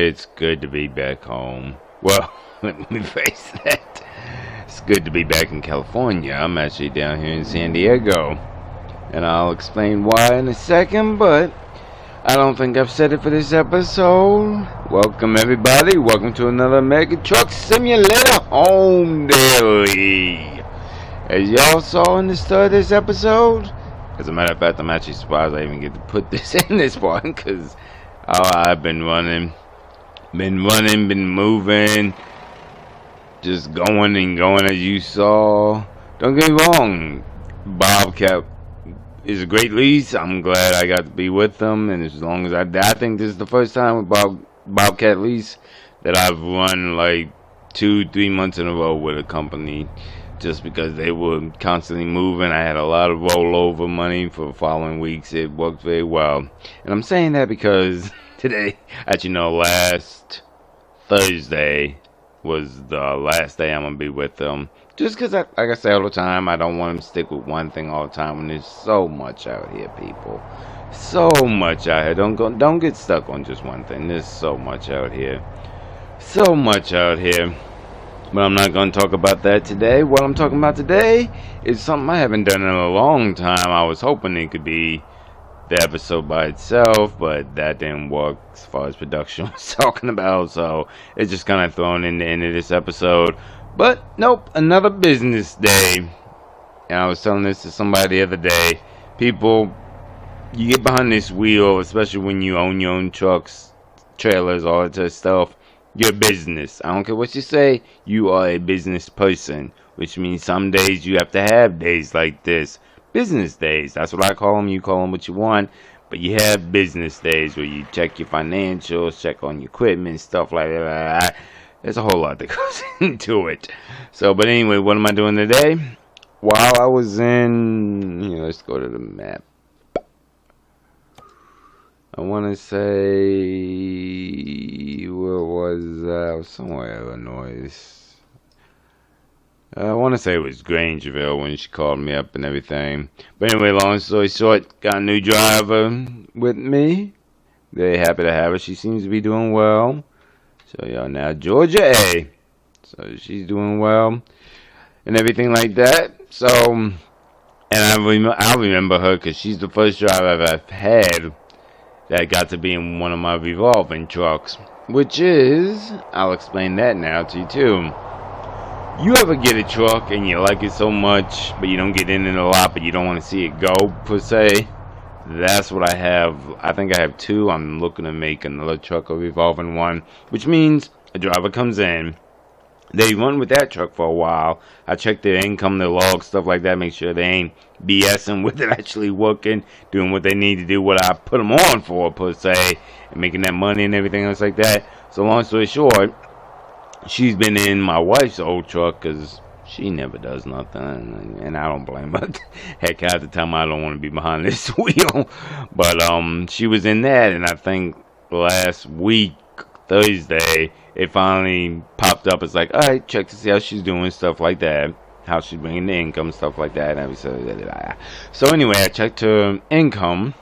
It's good to be back home. Well, let me face that. It's good to be back in California. I'm actually down here in San Diego. And I'll explain why in a second, but I don't think I've said it for this episode. Welcome everybody. Welcome to another Mega Truck Simulator Home Daily. As y'all saw in the start of this episode, as a matter of fact, I'm actually surprised I even get to put this in this part because I've been running, been moving, just going and going as you saw. Don't get me wrong, Bobcat is a great lease. I'm glad I got to be with them, and as long as I think this is the first time with Bobcat lease that I've run like 2-3 months in a row with a company, just because they were constantly moving. I had a lot of rollover money for the following weeks. It worked very well, and I'm saying that because today, actually no, last Thursday was the last day I'm gonna be with them. Just because, like I say all the time, I don't want them to stick with one thing all the time when there's so much out here, people. So much out here. Don't get stuck on just one thing. There's so much out here. So much out here. But I'm not going to talk about that today. What I'm talking about today is something I haven't done in a long time. I was hoping it could be the episode by itself, but that didn't work as far as production was talking about. So it's just kind of thrown in the end of this episode. But nope, another business day. And I was telling this to somebody the other day. People, you get behind this wheel, especially when you own your own trucks, trailers, all that stuff. You're a business. I don't care what you say. You are a business person, which means some days you have to have days like this. Business days. That's what I call them. You call them what you want. But you have business days where you check your financials, check on your equipment, stuff like that. There's a whole lot that goes into it. So, but anyway, what am I doing today? While I was in, let's go to the map. I want to say, where was I? Somewhere in Illinois. I want to say it was Grangeville when she called me up and everything. But anyway, long story short, got a new driver with me. Very happy to have her. She seems to be doing well. So y'all now Georgia A. So she's doing well and everything like that. So, and I remember her because she's the first driver I've had that got to be in one of my revolving trucks. Which is, I'll explain that now to you too. You ever get a truck and you like it so much, but you don't get in it a lot, but you don't want to see it go, per se? That's what I have. I think I have two. I'm looking to make another truck, a revolving one, which means a driver comes in. They run with that truck for a while. I check their income, their logs, stuff like that, make sure they ain't BSing with it, actually working, doing what they need to do, what I put them on for, per se, and making that money and everything else like that. So long story short, she's been in my wife's old truck because she never does nothing, and I don't blame her. Heck, half the time I don't want to be behind this wheel. But she was in that, and I think last week, Thursday, it finally popped up. It's like, alright, check to see how she's doing, stuff like that. How she's bringing the income, stuff like that. So anyway, I checked her income,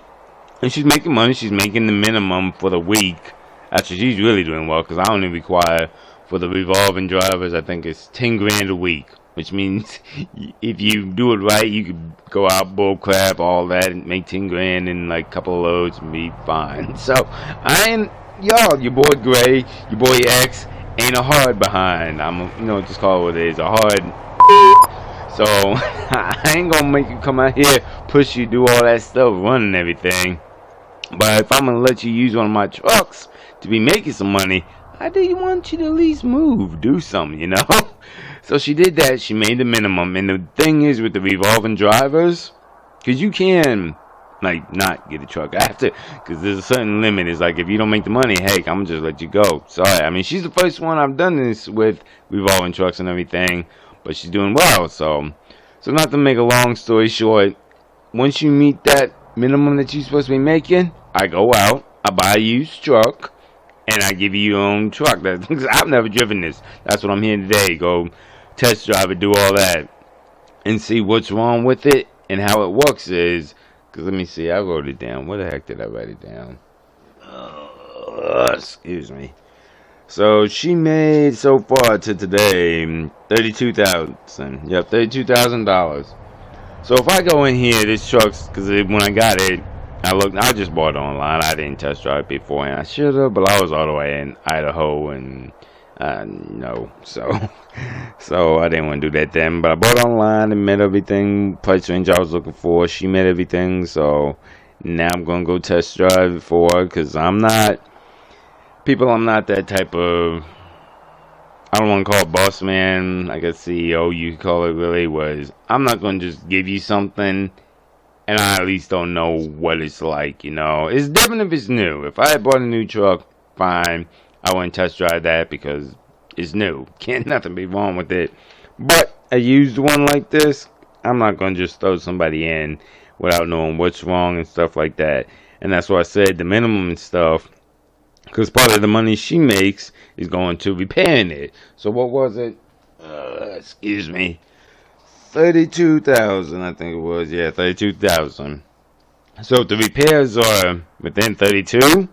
and she's making money. She's making the minimum for the week. Actually, she's really doing well, because I only require, for the revolving drivers, I think it's 10 grand a week, which means if you do it right, you could go out, bull crap, all that, and make 10 grand in like a couple of loads and be fine. So, y'all, your boy Gray, your boy X, ain't a hard behind. Just call it what it is, a hard. So, I ain't gonna make you come out here, push you, do all that stuff, running everything. But if I'm gonna let you use one of my trucks to be making some money, I do want you to at least move, do something, So she did that. She made the minimum. And the thing is with the revolving drivers, because you can, not get a truck after, because there's a certain limit. It's like, if you don't make the money, heck, I'm going to just let you go. Sorry. I mean, she's the first one I've done this with, revolving trucks and everything, but she's doing well. So not to make a long story short, once you meet that minimum that you're supposed to be making, I go out, I buy a used truck, and I give you your own truck. I've never driven this. That's what I'm here today. Go test drive it, do all that, and see what's wrong with it and how it works is. Because let me see, I wrote it down. Where the heck did I write it down? Excuse me. So she made so far to today $32,000. Yep, $32,000. So if I go in here, this truck's, because when I got it, I just bought it online. I didn't test drive it before, and I should have, but I was all the way in Idaho, and no, so so I didn't want to do that then. But I bought it online and met everything price range I was looking for. She met everything, so now I'm gonna go test drive it for her because I'm not that type of. I don't want to call it boss man. I guess CEO, you could call it. Really was. I'm not gonna just give you something and I at least don't know what it's like, you know. It's different if it's new. If I had bought a new truck, fine. I wouldn't test drive that because it's new. Can't nothing be wrong with it. But a used one like this, I'm not gonna just throw somebody in without knowing what's wrong and stuff like that. And that's why I said the minimum and stuff, because part of the money she makes is going to repairing it. So what was it? Excuse me. 32,000, I think it was. Yeah, 32,000. So if the repairs are within 32,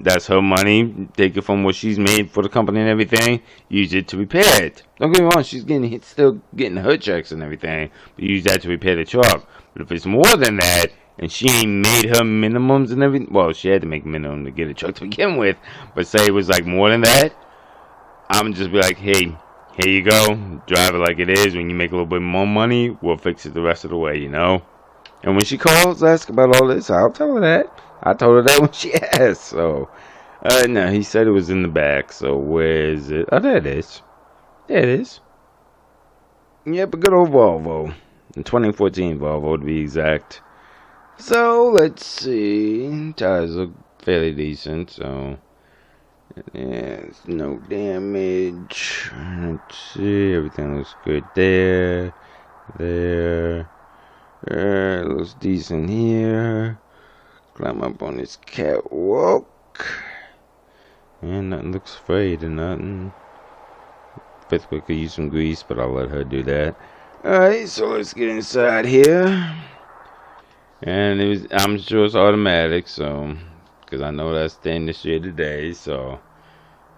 that's her money. Take it from what she's made for the company and everything. Use it to repair it. Don't get me wrong, she's still getting her checks and everything. But use that to repair the truck. But if it's more than that, and she ain't made her minimums and everything, well, she had to make minimum to get a truck to begin with. But say it was like more than that, I'm just be like, hey, here you go. Drive it like it is. When you make a little bit more money, we'll fix it the rest of the way, you know? And when she calls, ask about all this, I'll tell her that. I told her that when she asked. So, no, he said it was in the back. So, where is it? Oh, there it is. There it is. Yep, a good old Volvo. A 2014 Volvo, to be exact. So, let's see. Tires look fairly decent, so... Yeah, no damage. Let's see, everything looks good there. It looks decent here. Climb up on this catwalk. And nothing looks frayed and nothing. Basically could use some grease, but I'll let her do that. Alright, so let's get inside here. And I'm sure it's automatic, so... Because I know that's the industry today, so...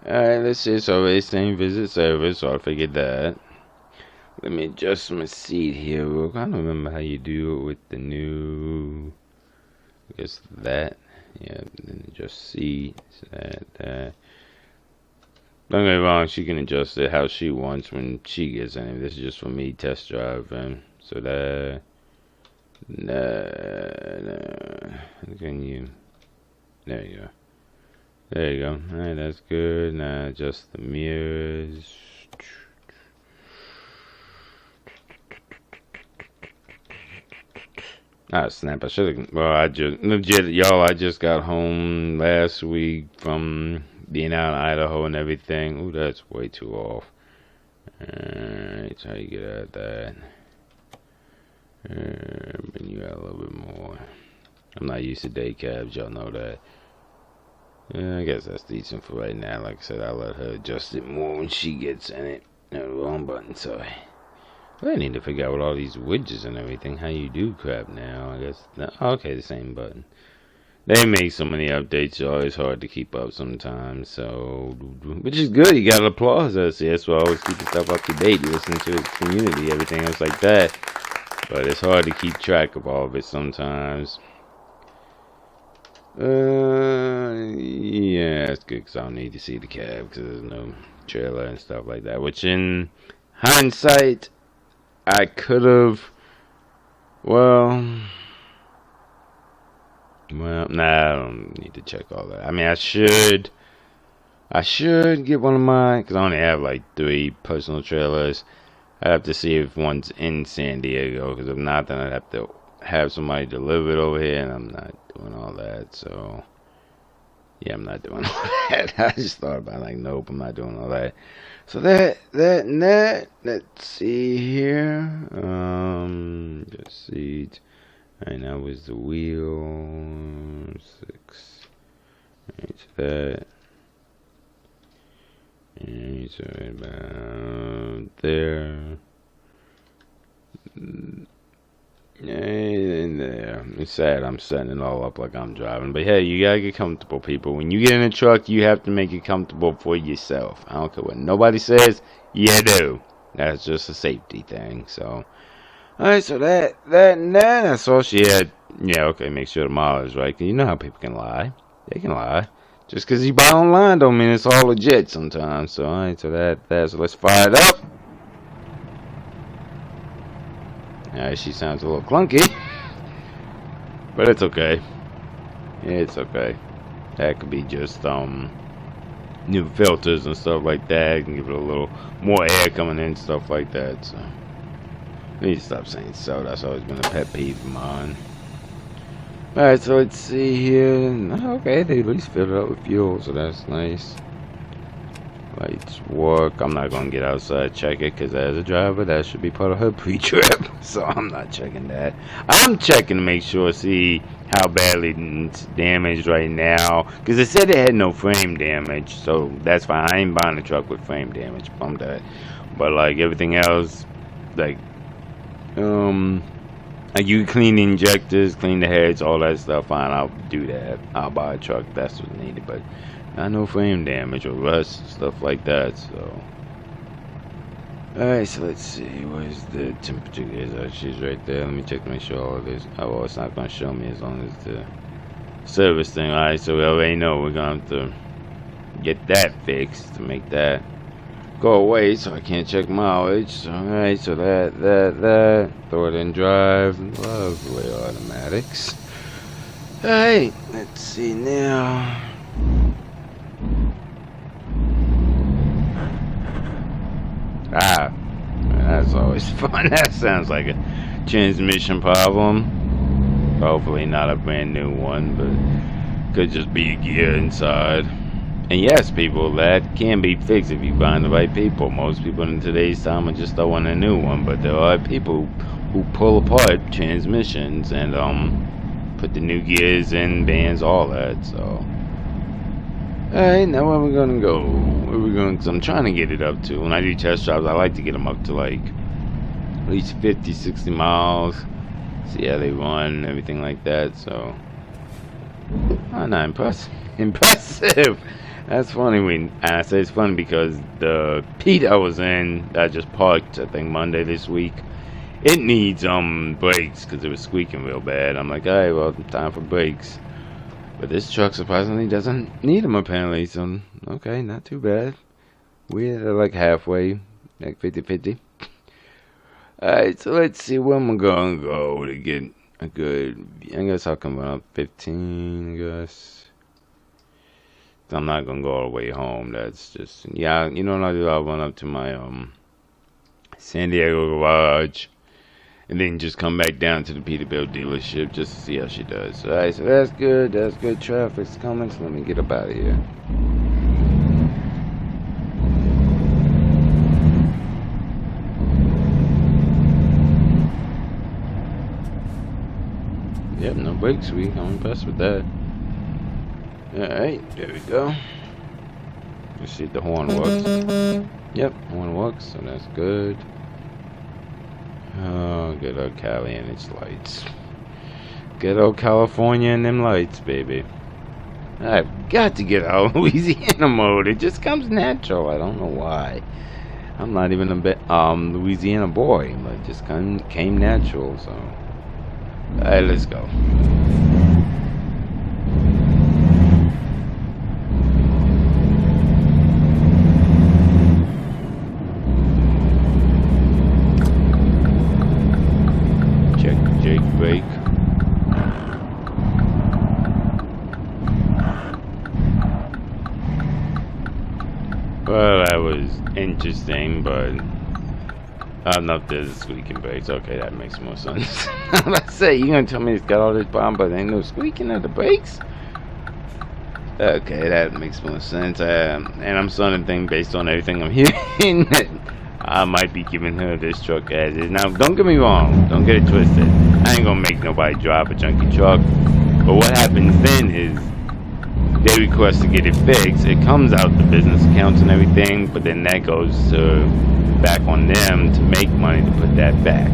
Alright, let's see. So already saying visit service, so I figured that. Let me adjust my seat here. I don't remember how you do it with the new... I guess that. Yeah, then adjust seat. That. Don't get me wrong, she can adjust it how she wants when she gets in it. This is just for me test driving. So that... Can you... There you go. There you go. Alright, that's good. Now adjust the mirrors. Ah, snap. I should have. Well, I just got home last week from being out in Idaho and everything. Ooh, that's way too off. Alright, try to get out of that. Bring you out a little bit more. I'm not used to day cabs, y'all know that. Yeah, I guess that's decent for right now. Like I said, I'll let her adjust it more when she gets in it. No, the wrong button, sorry. Well, I need to figure out with all these widgets and everything how you do crap now. I guess, no, okay, the same button. They make so many updates, so it's hard to keep up sometimes. So, which is good. You gotta applaud us. That's why I always keep the stuff up to date. You listen to the community, everything else like that. But it's hard to keep track of all of it sometimes. Yeah, that's good because I don't need to see the cab because there's no trailer and stuff like that. Which, in hindsight, I could have. Well, nah, I don't need to check all that. I mean, I should get one of mine because I only have like 3 personal trailers. I'd have to see if one's in San Diego because if not, then I'd have to have somebody deliver it over here, and I'm not doing all that. So yeah, I'm not doing all that. I just thought about it, like, nope, I'm not doing all that. So that and that. Let's see here. Just see. Alright, now was the wheel 6. Alright, so that. Alright, so right about there. And there. It's sad I'm setting it all up like I'm driving. But hey, you gotta get comfortable, people. When you get in a truck, you have to make it comfortable for yourself. I don't care what nobody says, you do. That's just a safety thing. So, alright, so that and that. That's all she had Yeah, okay, make sure the mileage is right. 'Cause you know how people can lie. They can lie. Just 'cause you buy online don't mean it's all legit sometimes. So, alright, so so let's fire it up. Alright, she sounds a little clunky. But it's okay. It's okay. That could be just, new filters and stuff like that. And give it a little more air coming in, stuff like that. So, I need to stop saying so. That's always been a pet peeve of mine. Alright, so let's see here. Okay, they at least filled it up with fuel, so that's nice. Lights work. I'm not gonna get outside check it because as a driver, that should be part of her pre-trip. So I'm not checking that. I'm checking to make sure, see how badly it's damaged right now. Because it said it had no frame damage, so that's fine. I ain't buying a truck with frame damage. Bummed that. But like everything else, like you clean the injectors, clean the heads, all that stuff. Fine, I'll do that. I'll buy a truck. That's what's needed, but not no frame damage or rust, stuff like that. So, alright. So let's see. Where's the temperature gauge? Oh, she's right there. Let me check to make sure all of this. Oh, well, it's not gonna show me as long as the service thing. Alright. So we already know we're gonna have to get that fixed to make that go away, so I can't check mileage. So, alright, so that throw it in drive. Lovely automatics. Alright, let's see now. That's always fun. That sounds like a transmission problem. Hopefully not a brand new one, but could just be a gear inside. And yes, people, that can be fixed if you find the right people. Most people in today's time are just throwing a new one, but there are people who pull apart transmissions and put the new gears in, bands, all that. So, alright, now where we gonna go? Where we going? Cause I'm trying to get it up to. When I do test drives, I like to get them up to like at least 50, 60 miles. See how they run, everything like that. So, oh, not impressive. Impressive. That's funny. And I say it's funny because the Pete I was in, that I just parked, I think Monday this week, it needs brakes because it was squeaking real bad. I'm like, alright, well, time for brakes. But this truck surprisingly doesn't need them apparently. So okay, not too bad. We're like halfway, like 50-50. Alright, so let's see where I'm gonna go to get a good. I guess I'll come up 15. I guess. I'm not gonna go all the way home. That's just, yeah. You know what I'll do? I'll run up to my San Diego garage, and then just come back down to the Peterbilt dealership just to see how she does. Alright, so that's good. That's good. Traffic's coming. So let me get up out of here. Yep, no brakes week. I'm impressed with that. Alright, there we go. Let's see if the horn works. Yep, horn works, so that's good. Oh, good old Cali and its lights. Good old California and them lights, baby. I've got to get out of Louisiana mode. It just comes natural. I don't know why. I'm not even a bit Louisiana boy, but it just came natural, so. Alright, let's go. Brake. Well, that was interesting, but I don't know if there's squeaking brakes. Okay, that makes more sense. Let's say you're gonna tell me it's got all this problem, but there ain't no squeaking at the brakes. Okay, that makes more sense. And I'm starting to think based on everything I'm hearing. I might be giving her this truck as is. Now, don't get me wrong. Don't get it twisted. I ain't gonna make nobody drive a junky truck. But what happens then is they request to get it fixed. It comes out the business accounts and everything, but then that goes back on them to make money to put that back.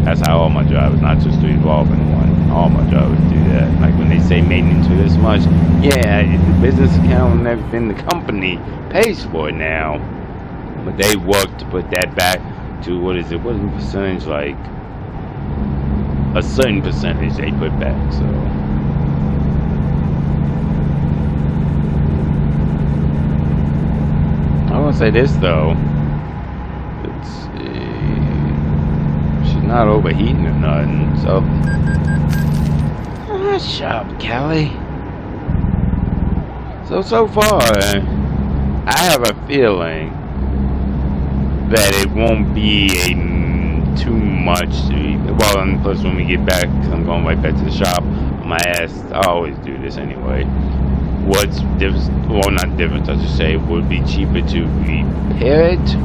That's how all my drivers, not just to evolve in one. All my drivers do that. Like when they say maintenance for this much, yeah, the business account and everything, the company pays for it now. But they work to put that back to, what is the percentage, like a certain percentage they put back. So I want to say this though. Let's see. She's not overheating or nothing. So shut up, Kelly. So far, I have a feeling that it won't be too much to eat. Well, and plus when we get back, cause I'm going right back to the shop, I'm gonna ask, I always do this anyway, what's different, well not different, I should say, would it be cheaper to repair it,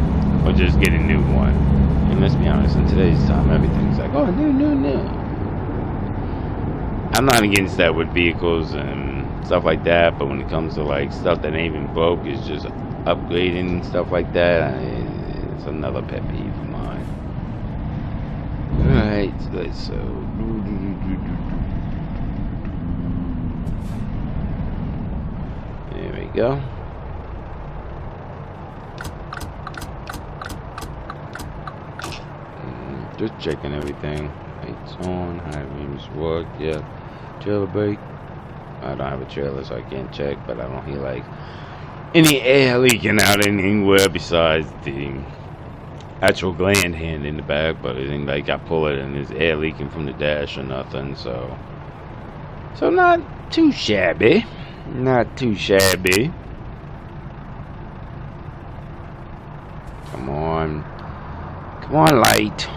or just get a new one? And let's be honest, in today's time, everything's like, oh, new. I'm not against that with vehicles and stuff like that, but when it comes to like stuff that ain't even broke, it's just upgrading and stuff like that, it's another pet peeve of mine. Alright, so there we go. Just checking everything. Lights on, high beams work, yeah. Trailer brake. I don't have a trailer, so I can't check, but I don't hear like any air leaking out anywhere besides the actual gland hand in the back. But it ain't like I pull it and there's air leaking from the dash or nothing. So not too shabby. Not too shabby. Come on, light.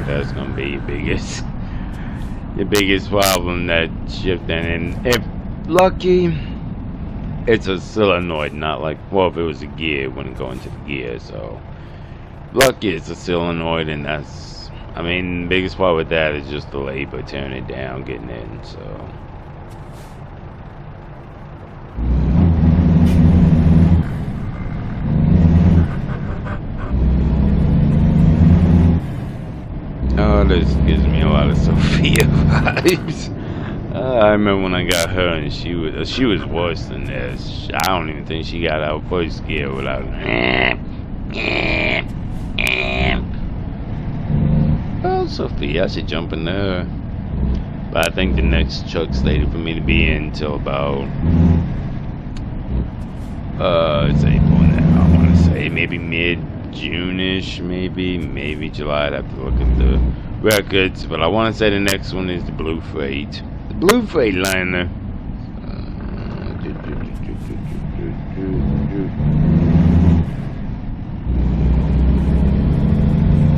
That's gonna be your biggest problem, that shifting. And if lucky, it's a solenoid, not like, well, if it was a gear, it wouldn't go into the gear. So lucky it's a solenoid, and that's, I mean, the biggest part with that is just the labor tearing it down, getting in. So oh, this gives me a lot of Sophia vibes. I remember when I got her, and she was worse than this. I don't even think she got out first gear without. Well, Sophia, I should jump in there. But I think the next truck slated for me to be in until about it's April now. I want to say maybe mid-June-ish, maybe July. I'd have to look at the records, but I want to say the next one is the Blue Freight. The Blue Freightliner.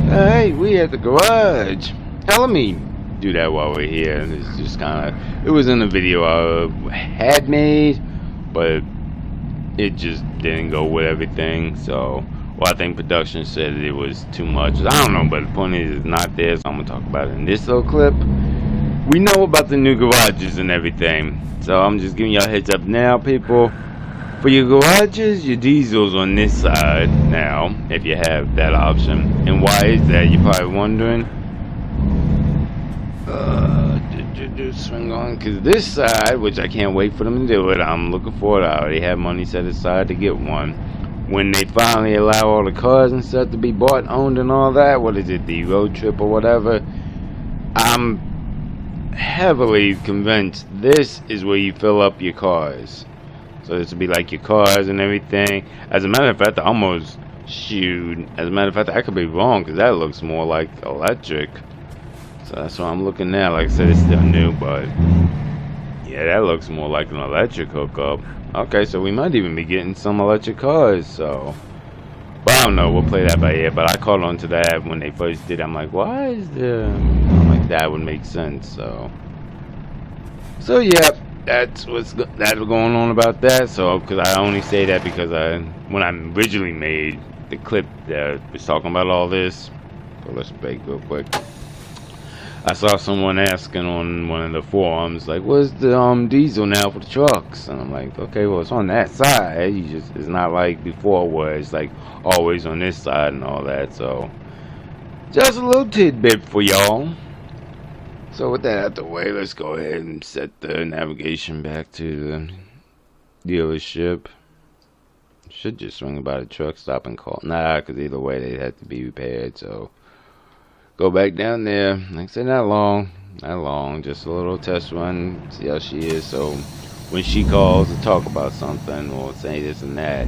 Hey, we at the garage. Hell, let me do that while we're here. It's just kind of, it was in the video I had made, but it just didn't go with everything. So, well, I think production said it was too much. I don't know, but the point is, it's not there, so I'm gonna talk about it in this little clip. We know about the new garages and everything, so I'm just giving y'all a heads up now, people. For your garages, your diesel's on this side now, if you have that option. And why is that? You're probably wondering. Swing on, because this side, which I can't wait for them to do it, I'm looking forward. I already have money set aside to get one. When they finally allow all the cars and stuff to be bought, owned, and all that, what is it, the road trip or whatever, I'm heavily convinced this is where you fill up your cars. So this would be like your cars and everything. As a matter of fact, I almost shoot. As a matter of fact, I could be wrong, because that looks more like electric. So that's what I'm looking at. Like I said, it's still new, but yeah, that looks more like an electric hookup. Okay, so we might even be getting some electric cars. So, but I don't know. We'll play that by ear. But I caught on to that when they first did. I'm like, why is there? I'm like, that would make sense. So yeah. That's what's going on about that. So, because I only say that because when I originally made the clip that was talking about all this, so let's break real quick. I saw someone asking on one of the forums, like, what's the diesel now for the trucks? And I'm like, okay, well, it's on that side. It's not like before where it's like always on this side and all that. So, just a little tidbit for y'all. So with that out the way, let's go ahead and set the navigation back to the dealership. Should just swing by the truck stop and call. Nah, because either way they'd have to be repaired. So go back down there. Like I said, not long. Just a little test run. See how she is. So when she calls to talk about something or say this and that,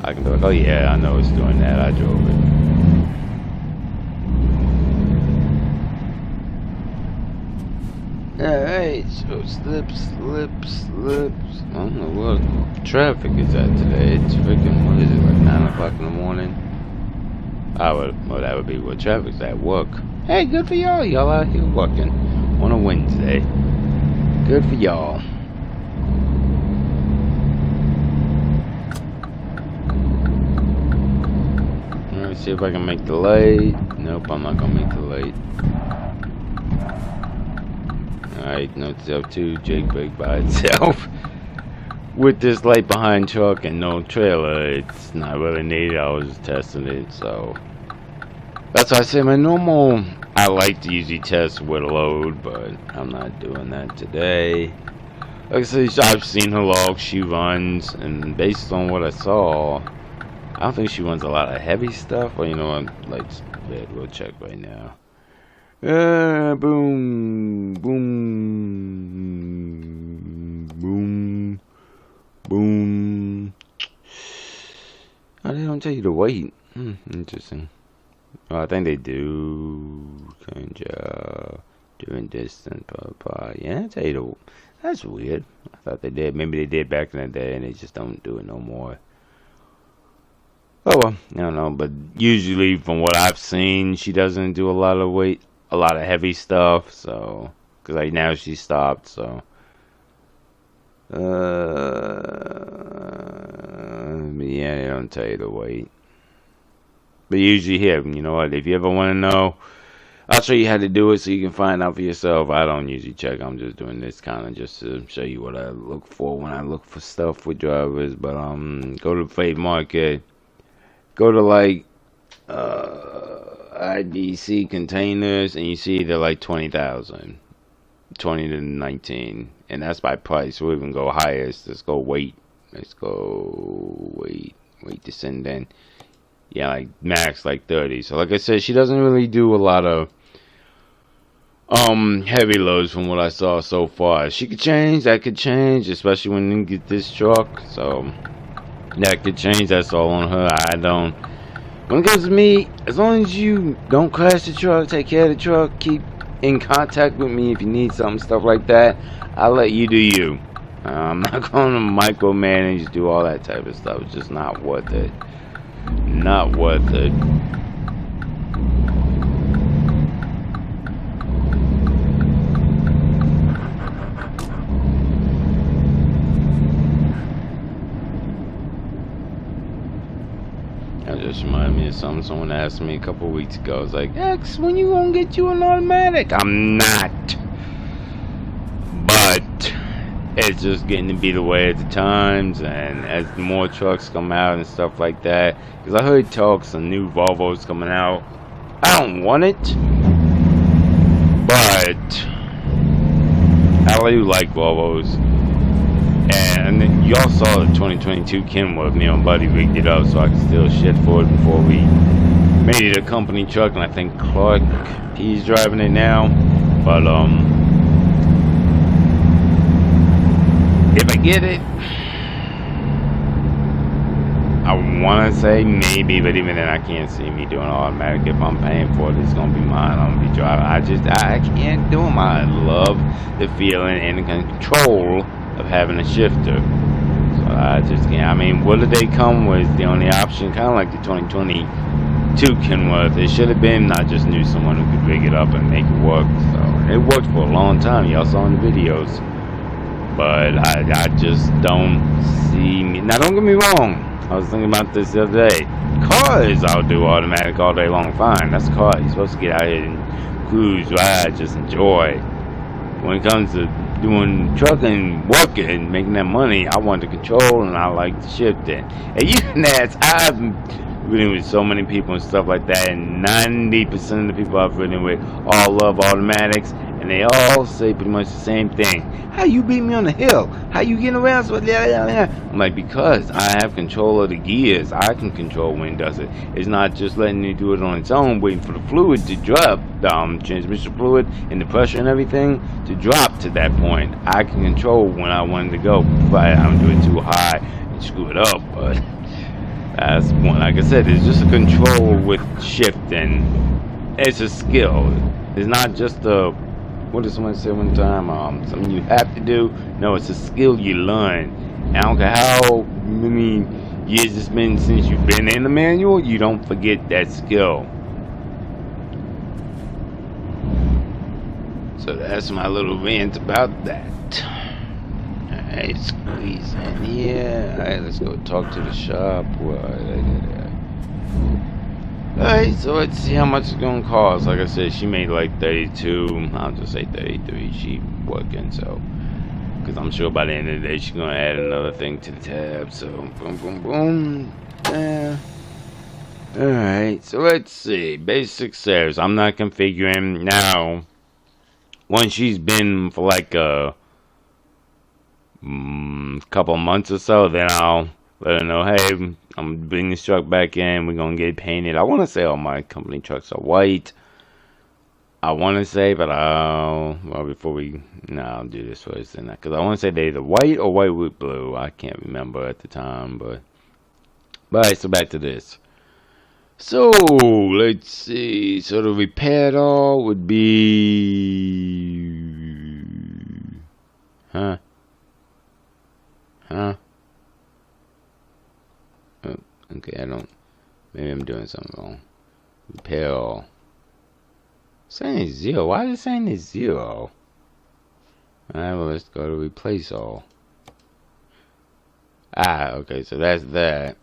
I can be like, oh yeah, I know it's doing that. I drove it. Alright, so slips. I don't know what traffic is at today. It's freaking, what is it, like 9 o'clock in the morning? Well, that would be what traffic's at work. Hey, good for y'all. Y'all out here working on a Wednesday. Good for y'all. Alright, see if I can make the light. Nope, I'm not gonna make the light. Alright, note itself too, Jake brake by itself. With this light behind truck and no trailer, it's not really needed. I was testing it, so that's why I say my normal, I like to usually test with a load, but I'm not doing that today. Like I said, I've seen her log, she runs, and based on what I saw, I don't think she runs a lot of heavy stuff, or you know what, like, we'll check right now. Boom, boom. Oh, they don't tell you to wait. Interesting. Oh, I think they do. Kind of doing distance, blah. Yeah, they tell you to. That's weird. I thought they did. Maybe they did back in the day, and they just don't do it no more. Oh well, I don't know. But usually, from what I've seen, she doesn't do a lot of weight. A lot of heavy stuff, so because like now she stopped, so yeah, they don't tell you to wait. But usually here, you know what? If you ever want to know, I'll show you how to do it so you can find out for yourself. I don't usually check. I'm just doing this kind of just to show you what I look for when I look for stuff with drivers. But go to the freight market. Go to like IDC containers, and you see they're like 20,000, 20 to 19, and that's by price. We'll even go higher. Let's go weight. Weight descendant. Yeah, like max like 30. So like I said, she doesn't really do a lot of heavy loads from what I saw so far. She could change. That could change, especially when you get this truck. So that could change. That's all on her. I don't. When it comes to me, as long as you don't crash the truck, take care of the truck, keep in contact with me if you need something, stuff like that, I'll let you do you. I'm not going to micromanage, do all that type of stuff. It's just not worth it. Not worth it. That just reminded me of something someone asked me a couple weeks ago. It's like, X, when you gonna get you an automatic? I'm not. But it's just getting to be the way at the times, and as more trucks come out and stuff like that. Because I heard talks of new Volvos coming out. I don't want it, but I do like Volvos. And y'all saw the 2022 Kenworth. Me and Buddy rigged it up so I could steal shit for it before we made it a company truck, and I think Clark, he's driving it now. But if I get it, I want to say maybe, but even then I can't see me doing automatic. If I'm paying for it, it's going to be mine. I'm going to be driving. I can't do them. I love the feeling and the control of having a shifter. So I just can't. I mean, what did they come with? The only option, kind of like the 2022 Kenworth. It should have been, I just knew someone who could rig it up and make it work. So it worked for a long time. Y'all saw in the videos. But I just don't see me. Now, don't get me wrong. I was thinking about this the other day. Cars, I'll do automatic all day long. Fine, that's a car. You're supposed to get out here and cruise, ride, just enjoy. When it comes to doing trucking, working, making that money, I want the control and I like to shift it. And you can ask, I've ridden with so many people and stuff like that, and 90% of the people I've ridden with all love automatics, and and they all say pretty much the same thing. How you beat me on the hill? How you getting around? So I'm like, because I have control of the gears. I can control when it does it. It's not just letting it do it on its own, waiting for the fluid to drop, transmission fluid and the pressure and everything to drop to that point. I can control when I want it to go, but I don't do it too high and screw it up. But that's one. Like I said, it's just a control with shifting. It's a skill. It's not just a, what did someone say one time? Something you have to do. No, it's a skill you learn. And I don't care how many years it's been since you've been in the manual, you don't forget that skill. So that's my little rant about that. Alright, squeeze in here. Alright, let's go talk to the shop. Alright, so let's see how much it's gonna cost. Like I said, she made like 32. I'll just say 33. She working, so. Because I'm sure by the end of the day, she's gonna add another thing to the tab. So, boom, boom, boom. Yeah. Alright, so let's see. Basic settings. I'm not configuring now. Once she's been for like a couple months or so, then I'll let her know, hey, I'm bringing this truck back in, we're gonna get it painted. I want to say all my company trucks are white. I want to say, but I'll do this first then, because I want to say they're either white or white with blue. I can't remember at the time, but alright, so back to this. So let's see. So the repair all would be, huh? Oh, okay, maybe I'm doing something wrong. Repair all. Saying it's 0. Why is it saying it's 0? Alright, well, let's go to replace all. Okay, so that's that.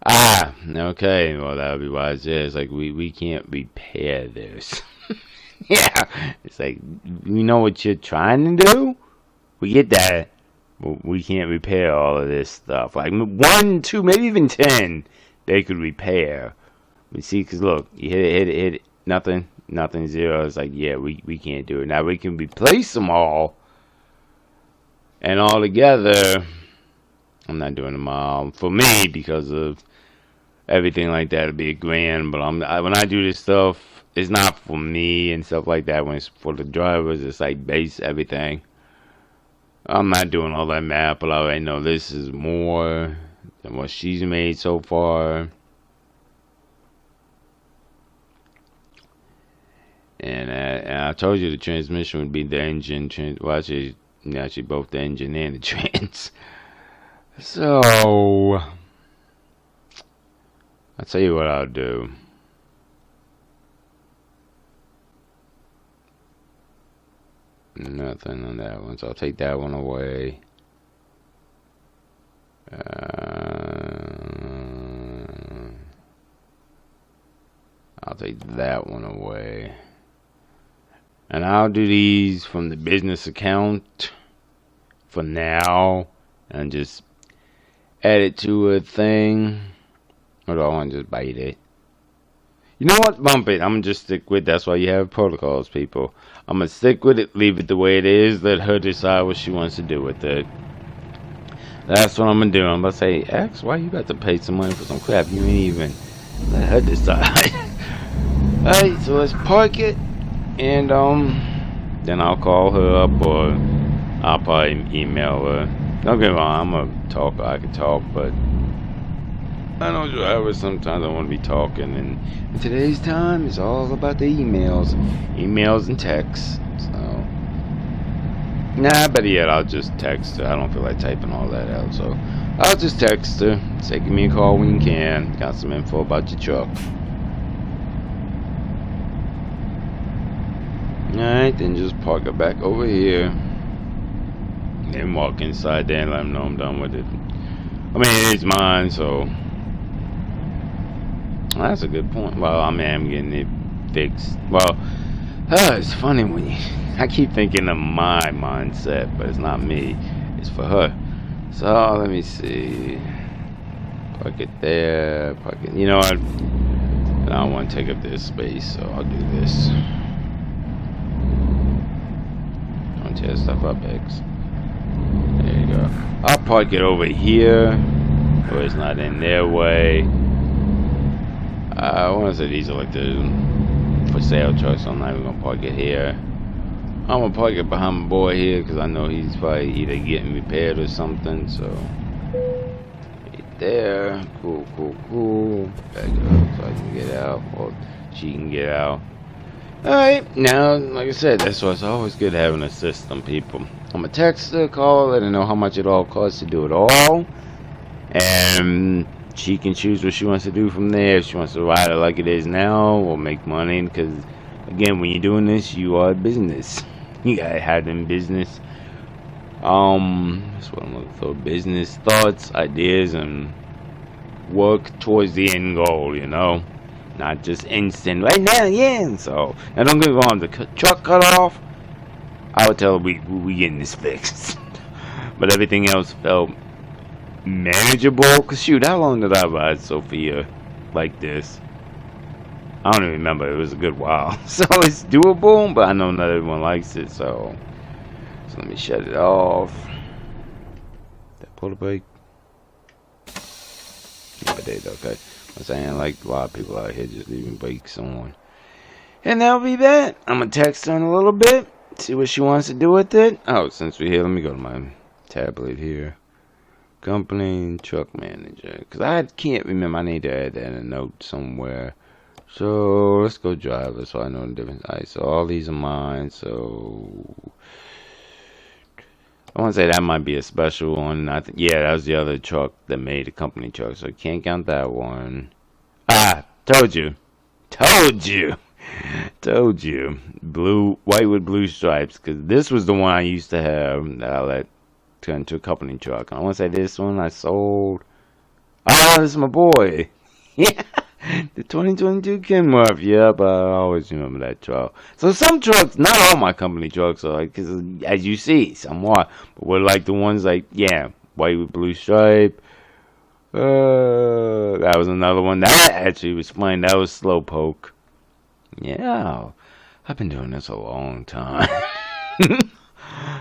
Okay, well, that would be why it's there. It's like, we can't repair this. Yeah, it's like, you know what you're trying to do? We get that. We can't repair all of this stuff. Like 1, 2, maybe even 10, they could repair. We see, because look, you hit it, nothing, 0. It's like, yeah, we can't do it. Now we can replace them all, and all together, I'm not doing them all for me because of everything like that. It'd be $1,000. But when I do this stuff, it's not for me and stuff like that. When it's for the drivers, it's like base everything. I'm not doing all that math, but I already know this is more than what she's made so far. And I told you the transmission would be the engine. Well, actually both the engine and the trans. So, I'll tell you what I'll do. Nothing on that one, so I'll take that one away. I'll take that one away. And I'll do these from the business account for now and just add it to a thing. Or do I want to just bite it? You know what? Bump it. I'm going to just stick with it. That's why you have protocols, people. I'm going to stick with it. Leave it the way it is. Let her decide what she wants to do with it. That's what I'm going to do. I'm going to say, X, why you got to pay some money for some crap? You ain't even let her decide. Alright, so let's park it. And, then I'll call her up or I'll probably email her. Don't get me wrong. I'm a talker. I can talk, but I know drivers, sometimes I want to be talking, and in today's time, it's all about the emails and texts, so, nah, better yet, I'll just text her. I don't feel like typing all that out, so I'll just text her, say, give me a call when you can, got some info about your truck. Alright, then just park it back over here, then walk inside there and let them know I'm done with it. I mean, it's mine, so. Well, that's a good point. Well, I mean, I'm getting it fixed. Well, it's funny when I keep thinking of my mindset, but it's not me. It's for her. So, let me see. Park it there. Park it. You know what? I don't want to take up this space, so I'll do this. tear stuff up, X. There you go. I'll park it over here, where it's not in their way. I want to say these are like the for sale trucks, so I'm not even gonna park it here. I'm gonna park it behind my boy here because I know he's probably either getting repaired or something. So right there, cool. Back up so I can get out, or she can get out. Alright, now, like I said, that's why it's always good having a system, people. I'm gonna text her, call her, let her know how much it all costs to do it all. And she can choose what she wants to do from there. If she wants to ride it like it is now or make money. Because, again, when you're doing this, you are a business. You gotta have them business. That's what I'm looking for. Business thoughts, ideas, and work towards the end goal, you know? Not just instant right now, yeah. So, and don't get me wrong, the truck cut off, I would tell her we getting this fixed. But everything else felt manageable. Cause shoot, how long did I ride Sophia like this? I don't even remember. It was a good while. So it's doable, but I know not everyone likes it. So let me shut it off. Did I pull the brake? No, I did. Okay. I'm saying, like, a lot of people out here just leaving brakes on. And that'll be that. I'm going to text her in a little bit. See what she wants to do with it. Oh, since we're here, let me go to my tablet here. Company truck manager. Because I can't remember. I need to add that in a note somewhere. So, let's go driver so I know the difference. Alright, so all these are mine. So, I want to say that might be a special one. Yeah, that was the other truck that made the company truck. So, can't count that one. Ah, told you. Blue, white with blue stripes. Because this was the one I used to have that I let turn into a company truck. I want to say this one I sold. Oh, this is my boy. Yeah. The 2022 Kenworth, yep, I always remember that truck. So some trucks, not all my company trucks are like, cause as you see, some are, but we're like the ones like, yeah, white with blue stripe. That was another one that actually was fine. That was Slowpoke. Yeah, I've been doing this a long time.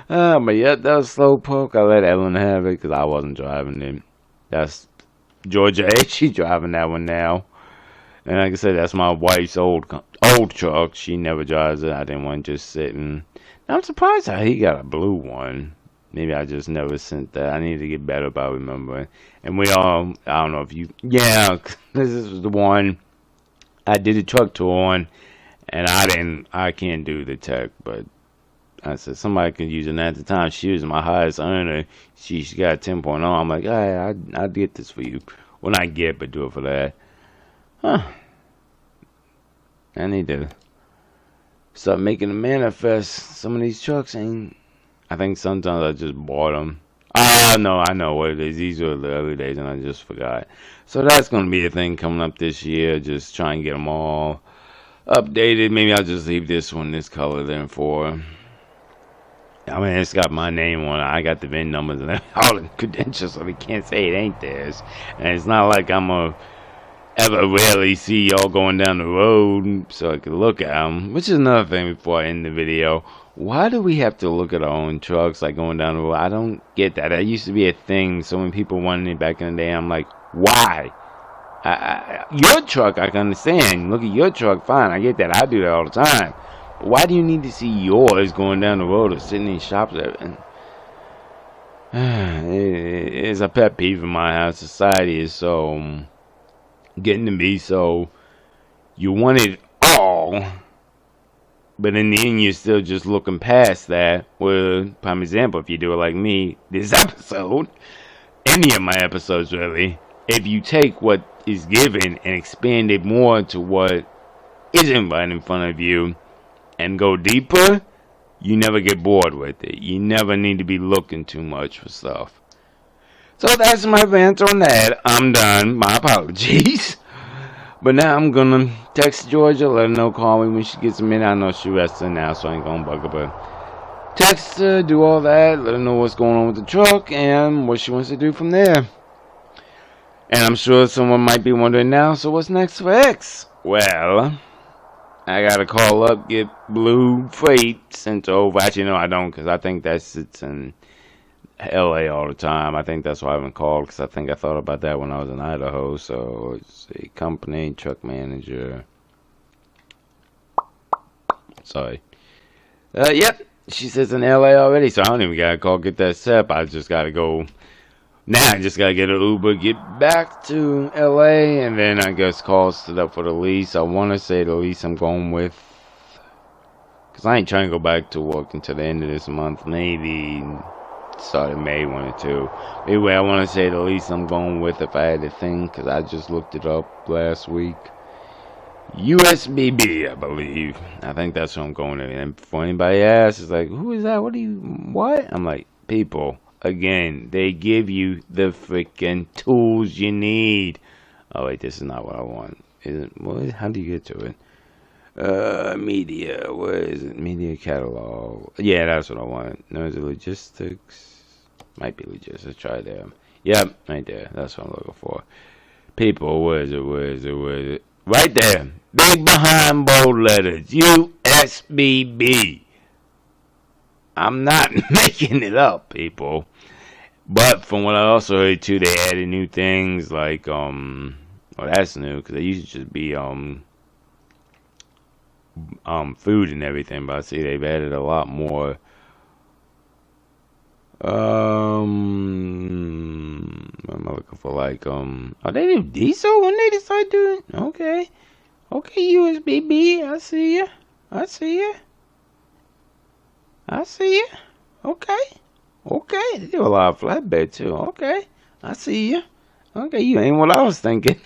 But yeah, that was Slowpoke. I let Ellen have it because I wasn't driving it. That's Georgia A. She's driving that one now. And like I said, that's my wife's old truck. She never drives it. I didn't want to just sitting. I'm surprised how he got a blue one. Maybe I just never sent that. I need to get better about remembering. And we all, I don't know if you, yeah, this was the one I did a truck tour on. And I can't do the tech, but I said somebody could use it. And at the time, she was my highest earner. She got a 10.0. I'm like, hey, I'll get this for you. Well, not get, but do it for that. Huh. I need to start making a manifest. Some of these trucks ain't. I think sometimes I just bought them. No, I know what it is. These were the early days and I just forgot. So that's going to be a thing coming up this year. Just try and get them all updated. Maybe I'll just leave this one this color then for. I mean, it's got my name on it. I got the VIN numbers and all the credentials, so they can't say it ain't theirs. And it's not like I'm a ever rarely see y'all going down the road so I can look at them. Which is another thing before I end the video. Why do we have to look at our own trucks like going down the road? I don't get that. That used to be a thing. So when people wanted it back in the day, I'm like, why? Your truck, I can understand. Look at your truck, fine. I get that. I do that all the time. But why do you need to see yours going down the road or sitting in shops? It's a pet peeve in my house. Society is so getting to be so you want it all, but in the end you're still just looking past that. Well, prime example, if you do it like me, this episode, any of my episodes really, if you take what is given and expand it more to what isn't right in front of you and go deeper, you never get bored with it. You never need to be looking too much for stuff. So that's my rant on that. I'm done. My apologies. But now I'm gonna text Georgia, let her know, call me when she gets a minute. I know she resting now, so I ain't gonna bug her. But text her, do all that, let her know what's going on with the truck and what she wants to do from there. And I'm sure someone might be wondering now, so what's next for X? Well, I gotta call up, get Blue Freight sent over. Actually, no, I don't, because I think that sits in LA all the time. I think that's why I haven't called, because I think I thought about that when I was in Idaho. So it's a company, truck manager. Sorry. Yep, she says in LA already, so I don't even gotta call, get that set up. I just gotta go. Now I just gotta get an Uber, get back to LA, and then I guess call set up for the lease. I want to say the lease I'm going with, because I ain't trying to go back to work until the end of this month. Maybe start of May 1 or 2. Anyway, I want to say the lease I'm going with, if I had to think, because I just looked it up last week. USBB, I believe. I think that's what I'm going to. And before anybody asks, it's like, who is that? What? I'm like, people, again, they give you the freaking tools you need. Oh, wait, this is not what I want. Is it? What? How do you get to it? Media. What is it? Media catalog. Yeah, that's what I want. No, is it logistics? Might be logistics. Let's try them. Yep, right there. That's what I'm looking for. People, where is it? Right there. Big behind bold letters. USBB. I'm not making it up, people. But from what I also heard too, they added new things like well, that's new, because they used to just be food and everything, but I see they've added a lot more. What am I looking for? Like are they do diesel when they decide to? Okay, USBB, I see ya. Okay, they do a lot of flatbed too. Okay, I see ya. Okay, you ain't what I was thinking.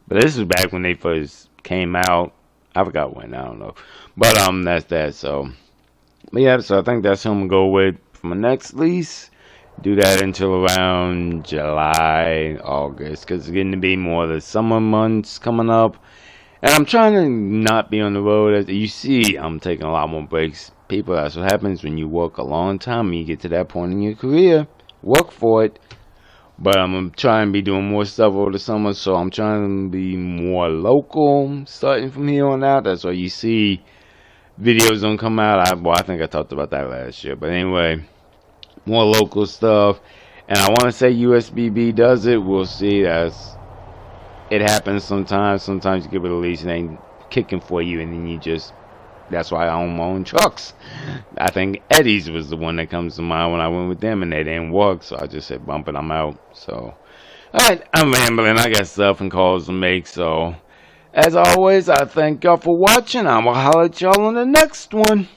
But this was back when they first came out. I forgot when, I don't know. But that's that. So, but yeah, so I think that's who I'm gonna go with for my next lease. Do that until around July, August, because it's getting to be more of the summer months coming up. And I'm trying to not be on the road. As you see, I'm taking a lot more breaks. People, that's what happens when you work a long time and you get to that point in your career. Work for it. But I'm going to try and be doing more stuff over the summer, so I'm trying to be more local starting from here on out. That's why you see videos don't come out. I think I talked about that last year. But anyway, more local stuff. And I want to say USBB does it. We'll see. It happens sometimes. Sometimes you give it a lease and they ain't kicking for you, and then you just... That's why I own my own trucks. I think Eddie's was the one that comes to mind when I went with them, and they didn't work, so I just said, bump it, I'm out. So, alright, I'm rambling. I got stuff and calls to make, so... As always, I thank y'all for watching. I will holler at y'all on the next one.